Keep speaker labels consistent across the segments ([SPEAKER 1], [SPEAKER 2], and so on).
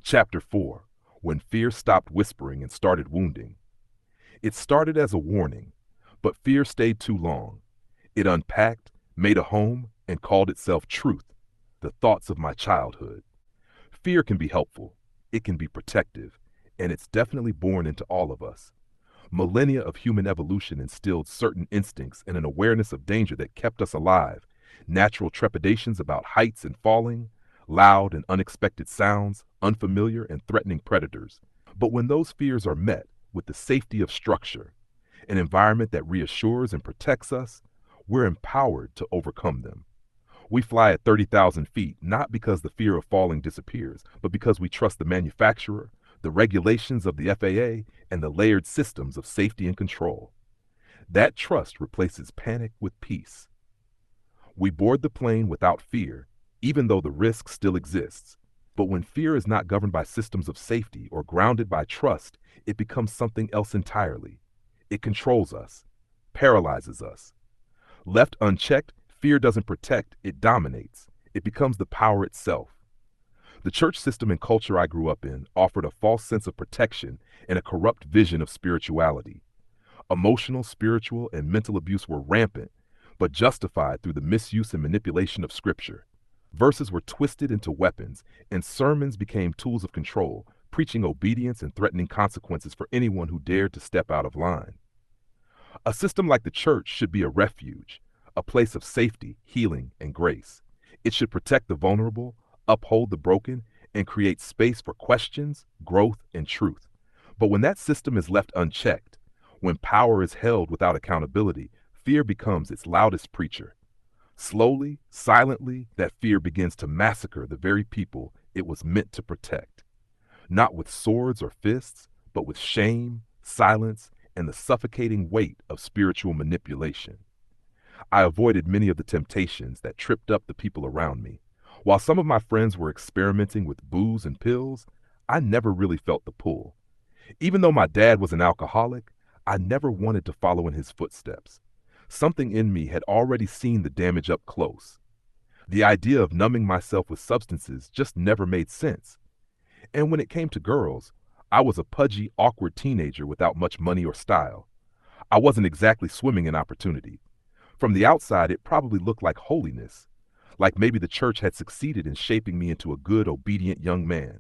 [SPEAKER 1] Chapter 4. When Fear Stopped Whispering and Started Wounding. It started as a warning, but fear stayed too long. It unpacked, made a home, and called itself truth, the thoughts of my childhood. Fear can be helpful, it can be protective, and it's definitely born into all of us. Millennia of human evolution instilled certain instincts and an awareness of danger that kept us alive. Natural trepidations about heights and falling, loud and unexpected sounds, unfamiliar and threatening predators. But when those fears are met with the safety of structure, an environment that reassures and protects us, we're empowered to overcome them. We fly at 30,000 feet not because the fear of falling disappears, but because we trust the manufacturer, the regulations of the FAA, and the layered systems of safety and control. That trust replaces panic with peace. We board the plane without fear, even though the risk still exists. But when fear is not governed by systems of safety or grounded by trust, it becomes something else entirely. It controls us, paralyzes us. Left unchecked, fear doesn't protect, it dominates. It becomes the power itself. The church system and culture I grew up in offered a false sense of protection and a corrupt vision of spirituality. Emotional, spiritual, and mental abuse were rampant, but justified through the misuse and manipulation of Scripture. Verses were twisted into weapons, and sermons became tools of control, preaching obedience and threatening consequences for anyone who dared to step out of line. A system like the church should be a refuge, a place of safety, healing, and grace. It should protect the vulnerable, uphold the broken, and create space for questions, growth, and truth. But when that system is left unchecked, when power is held without accountability, fear becomes its loudest preacher. Slowly, silently, that fear begins to massacre the very people it was meant to protect. Not with swords or fists, but with shame, silence, and the suffocating weight of spiritual manipulation. I avoided many of the temptations that tripped up the people around me. While some of my friends were experimenting with booze and pills, I never really felt the pull. Even though my dad was an alcoholic, I never wanted to follow in his footsteps. Something in me had already seen the damage up close. The idea of numbing myself with substances just never made sense. And when it came to girls, I was a pudgy, awkward teenager without much money or style. I wasn't exactly swimming in opportunity. From the outside, it probably looked like holiness, like maybe the church had succeeded in shaping me into a good, obedient young man.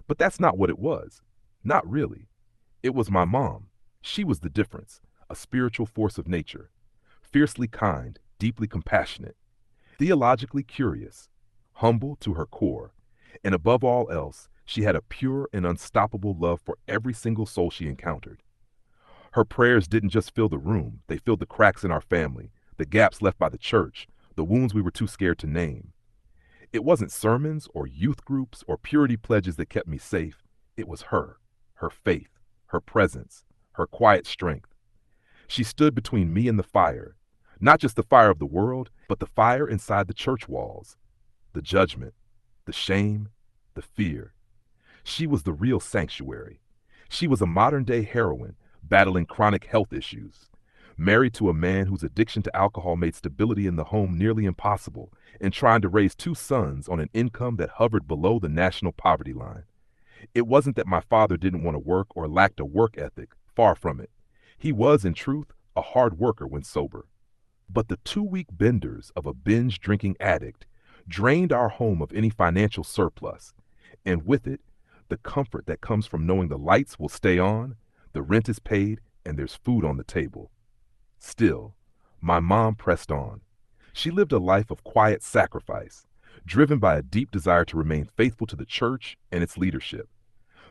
[SPEAKER 1] But that's not what it was. Not really. It was my mom. She was the difference, a spiritual force of nature. Fiercely kind, deeply compassionate, theologically curious, humble to her core, and above all else, she had a pure and unstoppable love for every single soul she encountered. Her prayers didn't just fill the room, they filled the cracks in our family, the gaps left by the church, the wounds we were too scared to name. It wasn't sermons or youth groups or purity pledges that kept me safe. It was her faith, her presence, her quiet strength. She stood between me and the fire, not just the fire of the world, but the fire inside the church walls, the judgment, the shame, the fear. She was the real sanctuary. She was a modern-day heroine battling chronic health issues, married to a man whose addiction to alcohol made stability in the home nearly impossible, and trying to raise two sons on an income that hovered below the national poverty line. It wasn't that my father didn't want to work or lacked a work ethic, far from it. He was, in truth, a hard worker when sober. But the 2-week benders of a binge-drinking addict drained our home of any financial surplus, and with it, the comfort that comes from knowing the lights will stay on, the rent is paid, and there's food on the table. Still, my mom pressed on. She lived a life of quiet sacrifice, driven by a deep desire to remain faithful to the church and its leadership.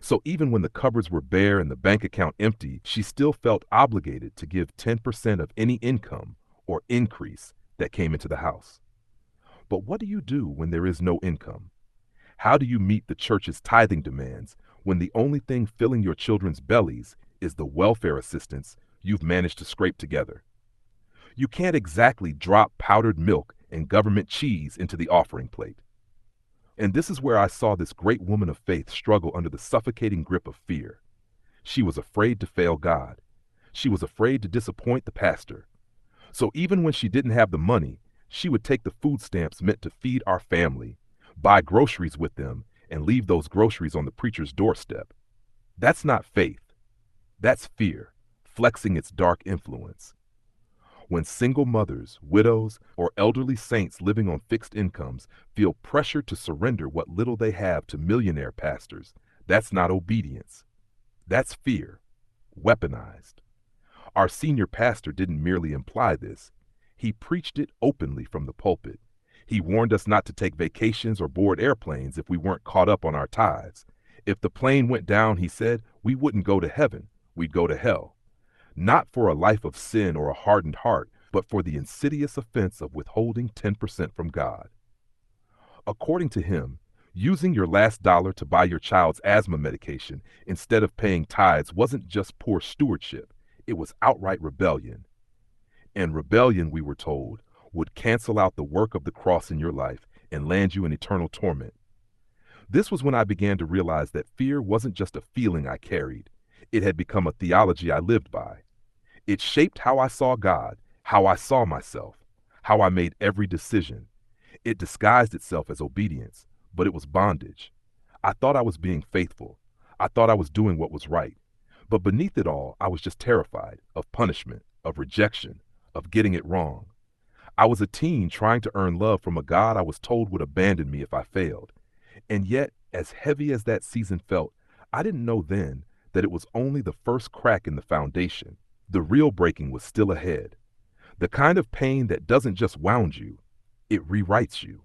[SPEAKER 1] So even when the cupboards were bare and the bank account empty, she still felt obligated to give 10% of any income or increase that came into the house. But what do you do when there is no income? How do you meet the church's tithing demands when the only thing filling your children's bellies is the welfare assistance you've managed to scrape together? You can't exactly drop powdered milk and government cheese into the offering plate. And this is where I saw this great woman of faith struggle under the suffocating grip of fear. She was afraid to fail God. She was afraid to disappoint the pastor. So even when she didn't have the money, she would take the food stamps meant to feed our family, buy groceries with them, and leave those groceries on the preacher's doorstep. That's not faith. That's fear, flexing its dark influence. When single mothers, widows, or elderly saints living on fixed incomes feel pressure to surrender what little they have to millionaire pastors, that's not obedience. That's fear, weaponized. Our senior pastor didn't merely imply this. He preached it openly from the pulpit. He warned us not to take vacations or board airplanes if we weren't caught up on our tithes. If the plane went down, he said, we wouldn't go to heaven, we'd go to hell. Not for a life of sin or a hardened heart, but for the insidious offense of withholding 10% from God. According to him, using your last dollar to buy your child's asthma medication instead of paying tithes wasn't just poor stewardship, it was outright rebellion. And rebellion, we were told, would cancel out the work of the cross in your life and land you in eternal torment. This was when I began to realize that fear wasn't just a feeling I carried. It had become a theology I lived by. It shaped how I saw God, how I saw myself, how I made every decision. It disguised itself as obedience, but it was bondage. I thought I was being faithful. I thought I was doing what was right. But beneath it all, I was just terrified of punishment, of rejection, of getting it wrong. I was a teen trying to earn love from a God I was told would abandon me if I failed. And yet, as heavy as that season felt, I didn't know then that it was only the first crack in the foundation. The real breaking was still ahead. The kind of pain that doesn't just wound you, it rewrites you.